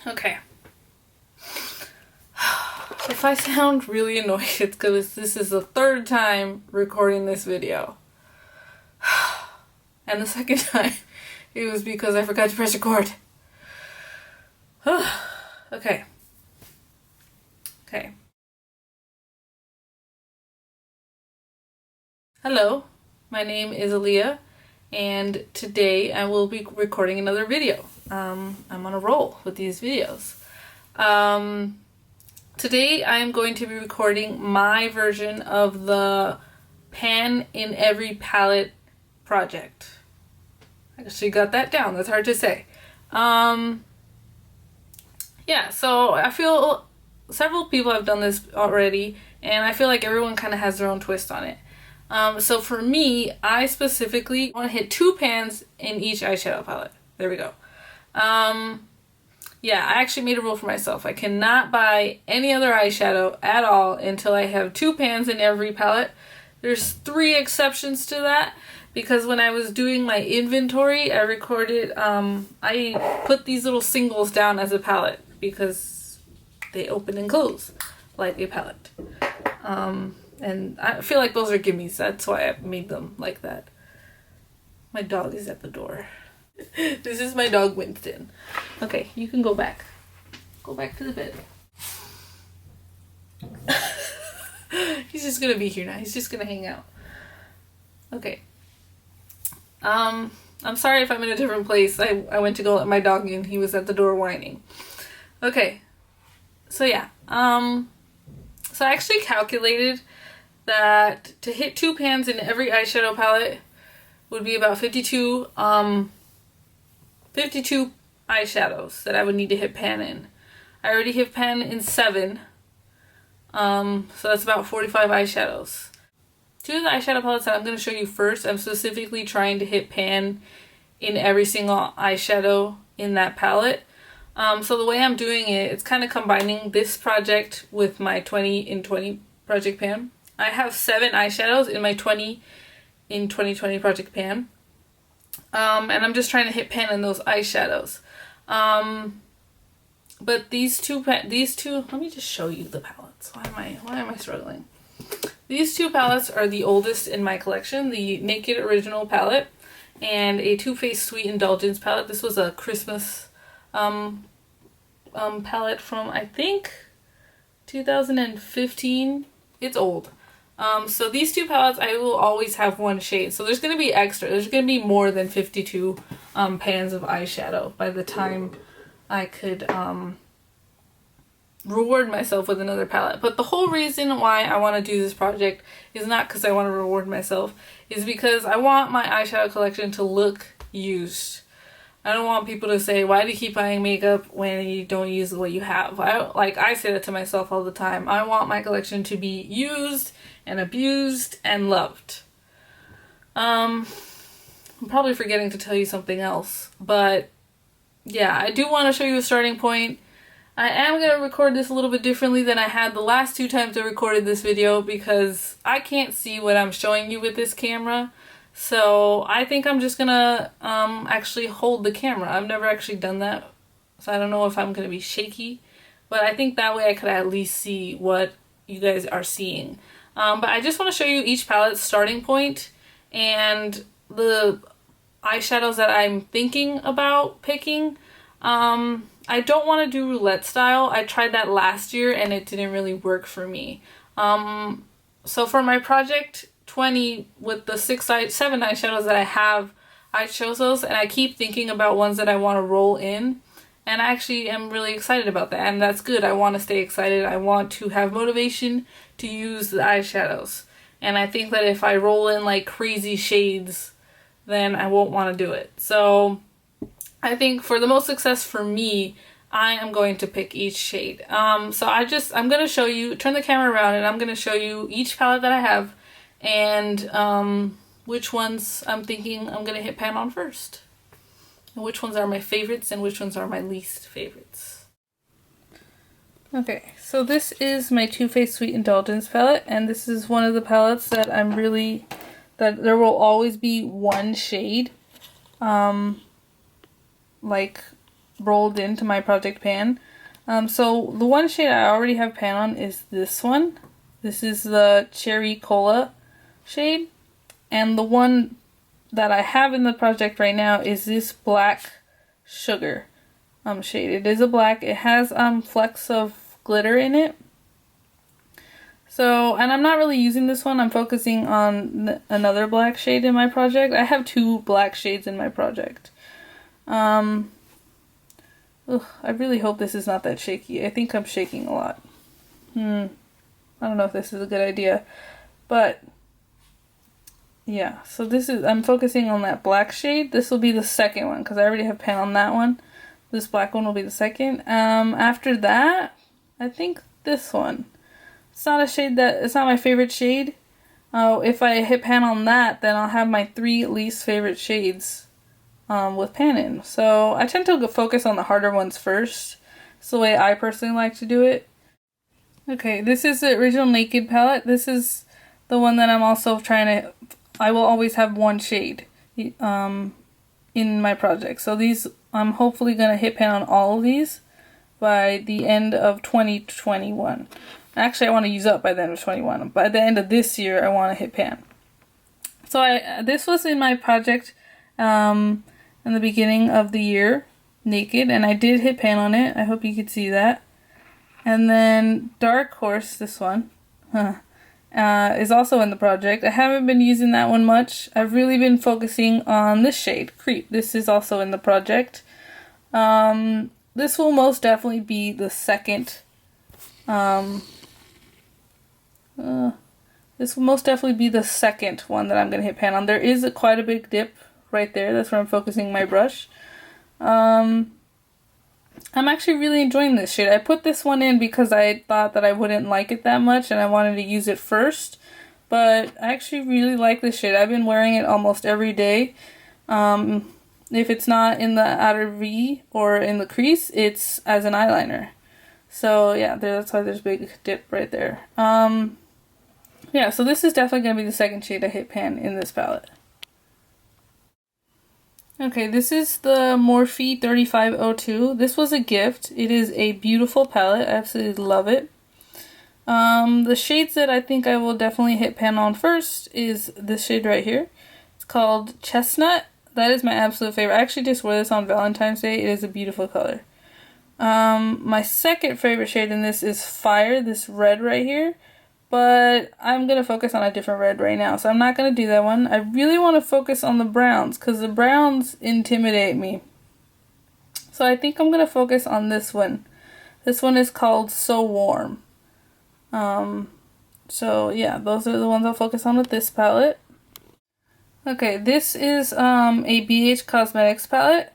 Okay. If I sound really annoyed, it's because this is the third time recording this video. And the second time, it was because I forgot to press record. Okay. Okay. Hello, my name is Aleha, and today I will be recording another video. I'm on a roll with these videos. Today I am going to be recording my version of the pan in every palette project. I actually got that down, that's hard to say. Yeah, so I feel several people have done this already, and I feel like everyone kind of has their own twist on it. So for me, I specifically want to hit 2 pans in each eyeshadow palette. There we go. Yeah, I actually made a rule for myself. I cannot buy any other eyeshadow at all until I have 2 pans in every palette. There's 3 exceptions to that, because when I was doing my inventory, I recorded, I put these little singles down as a palette because they open and close like a palette. And I feel like those are gimmies. That's why I made them like that. My dog is at the door. This is my dog, Winston. Okay, you can go back. Go back to the bed. He's just gonna be here now. He's just gonna hang out. Okay. I'm sorry if I'm in a different place. I went to go let my dog in. He was at the door whining. Okay. So yeah. So I actually calculated that to hit 2 pans in every eyeshadow palette would be about 52 eyeshadows that I would need to hit pan in. I already hit pan in 7, so that's about 45 eyeshadows. 2 of the eyeshadow palettes that I'm going to show you first, I'm specifically trying to hit pan in every single eyeshadow in that palette. So the way I'm doing it, it's kind of combining this project with my 20 in 20 project pan. I have 7 eyeshadows in my 20 in 2020 project pan. And I'm just trying to hit pan in those eyeshadows. But these two, let me just show you the palettes. Why am I struggling? These 2 palettes are the oldest in my collection, the Naked Original palette and a Too Faced Sweet Indulgence palette. This was a Christmas palette from, I think, 2015. It's old. So these 2 palettes, I will always have 1 shade. So there's going to be extra. There's going to be more than 52 pans of eyeshadow by the time I could reward myself with another palette. But the whole reason why I want to do this project is not because I want to reward myself. Is because I want my eyeshadow collection to look used. I don't want people to say, why do you keep buying makeup when you don't use what you have? I say that to myself all the time. I want my collection to be used and abused and loved. I'm probably forgetting to tell you something else, but yeah, I do want to show you a starting point. I am going to record this a little bit differently than I had the last 2 times I recorded this video because I can't see what I'm showing you with this camera. So I think I'm just gonna actually hold the camera. I've never actually done that, so I don't know if I'm gonna be shaky, but I think that way I could at least see what you guys are seeing. But I just want to show you each palette's starting point and the eyeshadows that I'm thinking about picking. I don't want to do roulette style. I tried that last year and it didn't really work for me. So for my project 20 with the 7 eyeshadows that I have, I chose those and I keep thinking about ones that I want to roll in, and I actually am really excited about that, and that's good. I want to stay excited. I want to have motivation to use the eyeshadows, and I think that if I roll in like crazy shades, then I won't want to do it. So I think for the most success for me, I am going to pick each shade. So I'm going to show you, turn the camera around, and I'm going to show you each palette that I have and which ones I'm thinking I'm going to hit pan on first. And which ones are my favorites and which ones are my least favorites. Okay, so this is my Too Faced Sweet Indulgence palette, and this is one of the palettes that that there will always be 1 shade, like rolled into my project pan. So the one shade I already have pan on is this one. This is the Cherry Cola shade. And the one that I have in the project right now is this Black Sugar shade. It is a black. It has flecks of glitter in it. So, and I'm not really using this one. I'm focusing on another black shade in my project. I have 2 black shades in my project. I really hope this is not that shaky. I think I'm shaking a lot. I don't know if this is a good idea. But, yeah. So I'm focusing on that black shade. This will be the second one because I already have pan on that one. This black one will be the second. After that, I think this one. It's not my favorite shade. If I hit pan on that, then I'll have my 3 least favorite shades with pan in. So I tend to focus on the harder ones first. It's the way I personally like to do it. Okay, this is the original Naked palette. This is the one that I'm also I will always have 1 shade in my project. So these, I'm hopefully going to hit pan on all of these by the end of 2021. Actually, I want to use up by the end of 21. By the end of this year, I want to hit pan. So this was in my project in the beginning of the year, Naked, and I did hit pan on it. I hope you could see that. And then Dark Horse, this one, is also in the project. I haven't been using that one much. I've really been focusing on this shade, Creep. This is also in the project. This will most definitely be the second this will most definitely be the second one that I'm going to hit pan on. There is quite a big dip right there. That's where I'm focusing my brush. I'm actually really enjoying this shade. I put this one in because I thought that I wouldn't like it that much and I wanted to use it first. But I actually really like this shade. I've been wearing it almost every day. If it's not in the outer V or in the crease, it's as an eyeliner. So yeah, that's why there's a big dip right there. Yeah, so this is definitely going to be the second shade I hit pan in this palette. Okay, this is the Morphe 3502. This was a gift. It is a beautiful palette. I absolutely love it. The shades that I think I will definitely hit pan on first is this shade right here. It's called Chestnut. That is my absolute favorite. I actually just wore this on Valentine's Day. It is a beautiful color. My second favorite shade in this is Fire, this red right here. But I'm going to focus on a different red right now, so I'm not going to do that one. I really want to focus on the browns, because the browns intimidate me. So I think I'm going to focus on this one. This one is called So Warm. So yeah, those are the ones I'll focus on with this palette. Okay, this is a BH Cosmetics palette.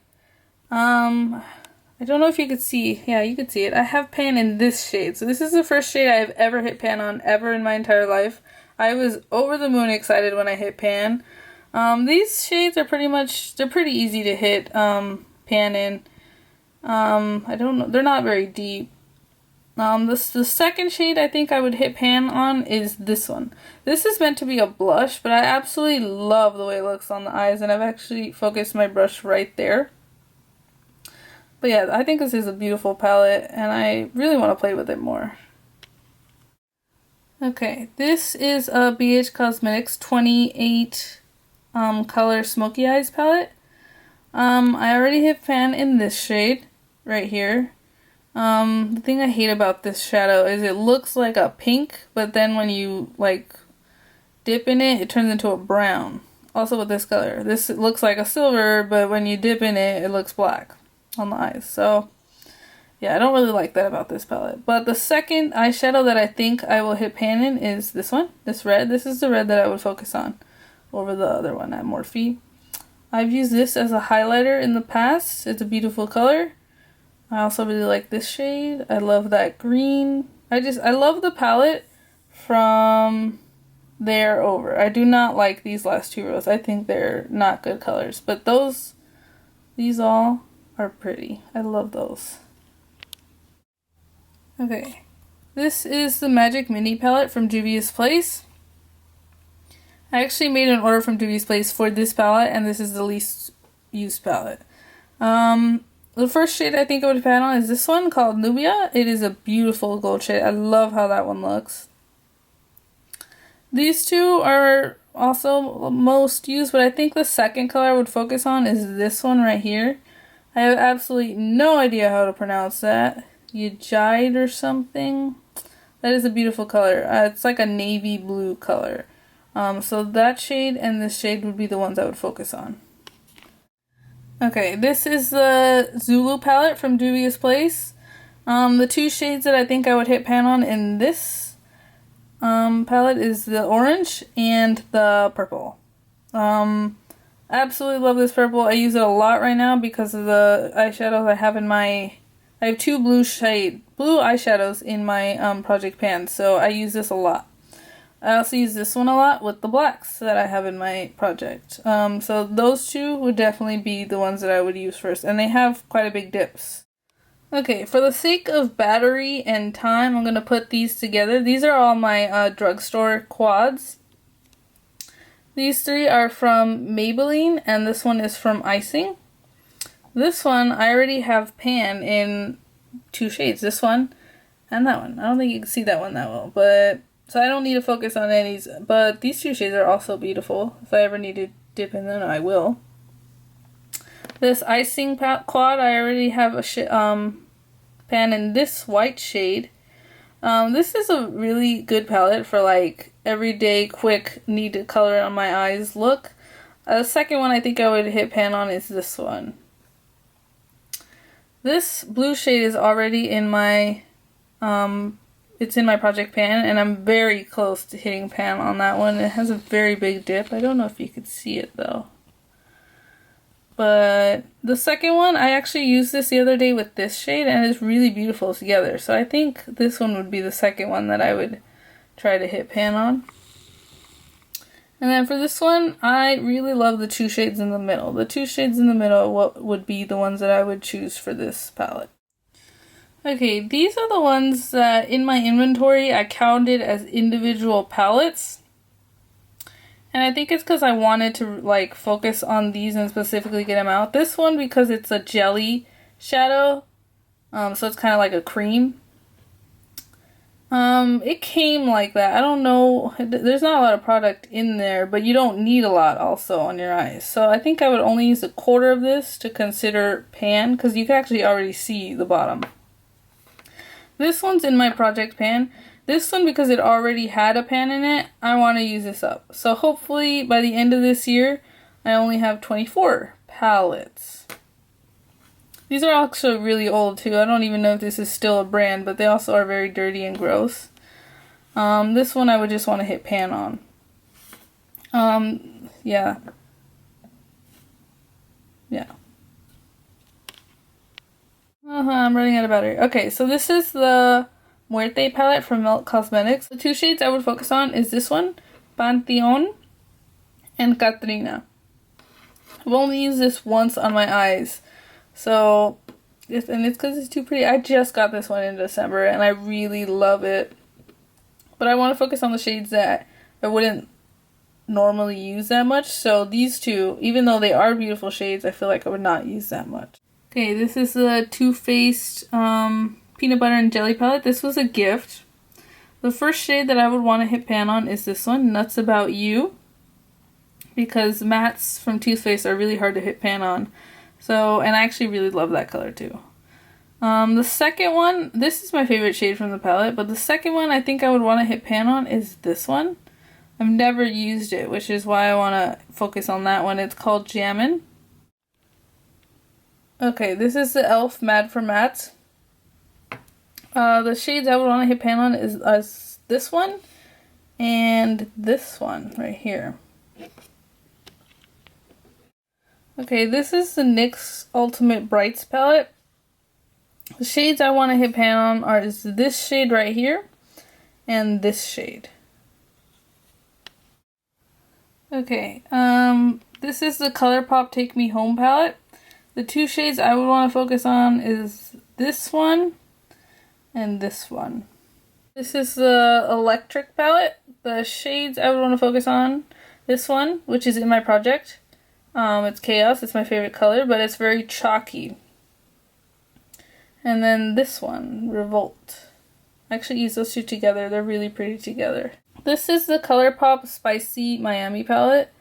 I don't know if you could see. Yeah, you could see it. I have pan in this shade. So this is the first shade I have ever hit pan on ever in my entire life. I was over the moon excited when I hit pan. These shades are they're pretty easy to hit pan in. I don't know. They're not very deep. The second shade I think I would hit pan on is this one. This is meant to be a blush, but I absolutely love the way it looks on the eyes, and I've actually focused my brush right there. But yeah, I think this is a beautiful palette, and I really want to play with it more. Okay, this is a BH Cosmetics 28 color Smoky Eyes palette. I already hit pan in this shade right here. The thing I hate about this shadow is it looks like a pink, but then when you like dip in it, it turns into a brown. Also with this color. This looks like a silver, but when you dip in it, it looks black on the eyes. So yeah, I don't really like that about this palette. But the second eyeshadow that I think I will hit pan in is this one, this red. This is the red that I would focus on over the other one at Morphe. I've used this as a highlighter in the past. It's a beautiful color. I also really like this shade. I love that green. I love the palette from there over. I do not like these last 2 rows. I think they're not good colors. But these all are pretty. I love those. Okay, this is the Magic Mini palette from Juvia's Place. I actually made an order from Juvia's Place for this palette, and this is the least used palette. the first shade I think I would pan on is this one called Nubia. It is a beautiful gold shade. I love how that one looks. These two are also most used, but I think the second color I would focus on is this one right here. I have absolutely no idea how to pronounce that. Yajide or something. That is a beautiful color. It's like a navy blue color. So that shade and this shade would be the ones I would focus on. Okay, this is the Zulu palette from Dubious Place. The two shades that I think I would hit pan on in this palette is the orange and the purple. Absolutely love this purple. I use it a lot right now because of the eyeshadows I have in my... I have two blue eyeshadows in my project pan, so I use this a lot. I also use this one a lot with the blacks that I have in my project. So those two would definitely be the ones that I would use first, and they have quite a big dips. Okay, for the sake of battery and time, I'm going to put these together. These are all my drugstore quads. These three are from Maybelline, and this one is from Icing. This one, I already have pan in two shades. This one and that one. I don't think you can see that one that well, but so I don't need to focus on any. But these two shades are also beautiful. If I ever need to dip in them, I will. This Icing quad, I already have a pan in this white shade. This is a really good palette for like everyday, quick, need to color on my eyes look. The second one I think I would hit pan on is this one. This blue shade is already in my, it's in my project pan, and I'm very close to hitting pan on that one. It has a very big dip. I don't know if you could see it though. But the second one, I actually used this the other day with this shade, and it's really beautiful together. So I think this one would be the second one that I would try to hit pan on. And then for this one, I really love the two shades in the middle. The two shades in the middle would be the ones that I would choose for this palette. Okay, these are the ones that in my inventory I counted as individual palettes. And I think it's because I wanted to like focus on these and specifically get them out. This one because it's a jelly shadow, so it's kind of like a cream. It came like that. I don't know, there's not a lot of product in there, but you don't need a lot also on your eyes. So I think I would only use a quarter of this to consider pan, because you can actually already see the bottom. This one's in my project pan. This one, because it already had a pan in it, I want to use this up. So hopefully by the end of this year, I only have 24 palettes. These are actually really old too. I don't even know if this is still a brand, but they also are very dirty and gross. This one I would just want to hit pan on. Yeah. I'm running out of battery. Okay, so this is the Muerte palette from Milk Cosmetics. The two shades I would focus on is this one, Pantheon, and Katrina. I've only used this once on my eyes, so it's because it's too pretty. I just got this one in December, and I really love it. But I want to focus on the shades that I wouldn't normally use that much. So these two, even though they are beautiful shades, I feel like I would not use that much. Okay, this is the Too Faced Peanut Butter and Jelly palette. This was a gift. The first shade that I would want to hit pan on is this one, Nuts About You, because mattes from Too Faced are really hard to hit pan on. So, and I actually really love that color too. The second one, this is my favorite shade from the palette, but the second one I think I would want to hit pan on is this one. I've never used it, which is why I want to focus on that one. It's called Jammin'. Okay, this is the e.l.f. Mad for Mattes. The shades I would want to hit pan on is this one and this one right here. Okay, this is the NYX Ultimate Brights palette. The shades I want to hit pan on is this shade right here and this shade. Okay, this is the ColourPop Take Me Home palette. The two shades I would want to focus on is this one and this one. This is the Electric palette. The shades I would want to focus on, this one, which is in my project. It's Chaos, it's my favorite color, but it's very chalky. And then this one, Revolt. I actually use those two together. They're really pretty together. This is the ColourPop Spicy Miami palette.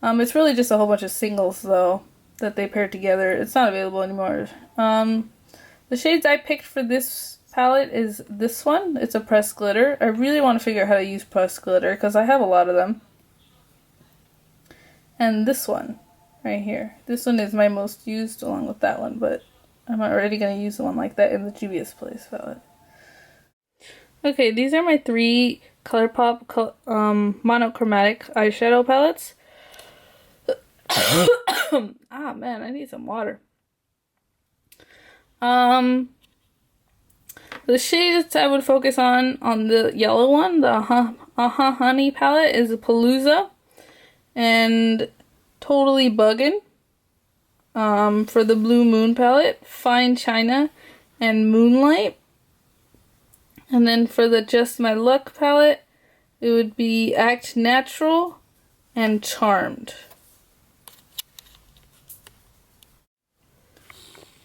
It's really just a whole bunch of singles though that they paired together. It's not available anymore. The shades I picked for this palette is this one. It's a pressed glitter. I really want to figure out how to use pressed glitter because I have a lot of them. And this one right here. This one is my most used along with that one, but I'm already going to use the one like that in the Juvia's Place palette. Okay, these are my 3 ColourPop monochromatic eyeshadow palettes. Ah man, I need some water. The shades I would focus on the yellow one, the Honey palette, is a Palooza and Totally Buggin'. For the Blue Moon palette, Fine China and Moonlight. And then for the Just My Luck palette, it would be Act Natural and Charmed.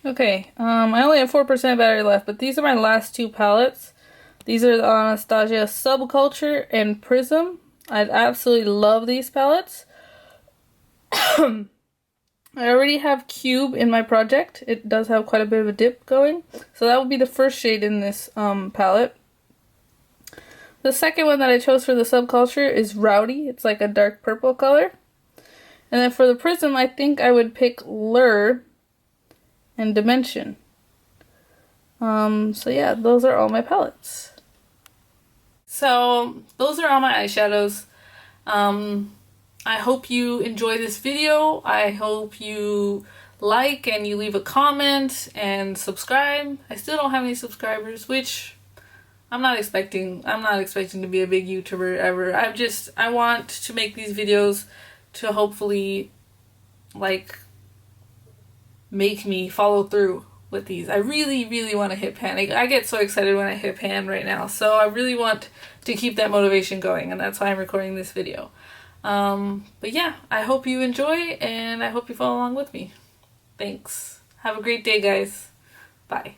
Okay, I only have 4% battery left, but these are my last 2 palettes. These are the Anastasia Subculture and Prism. I absolutely love these palettes. I already have Cube in my project. It does have quite a bit of a dip going. So that will be the first shade in this palette. The second one that I chose for the Subculture is Rowdy. It's like a dark purple color. And then for the Prism, I think I would pick Lure and Dimension. So yeah, those are all my palettes. So those are all my eyeshadows. I hope you enjoy this video. I hope you like and you leave a comment and subscribe. I still don't have any subscribers, which I'm not expecting to be a big YouTuber ever. I want to make these videos to hopefully like make me follow through with these. I really want to hit pan. I get so excited when I hit pan right now, so I really want to keep that motivation going, and that's why I'm recording this video. But yeah, I hope you enjoy and I hope you follow along with me. Thanks. Have a great day, guys. Bye.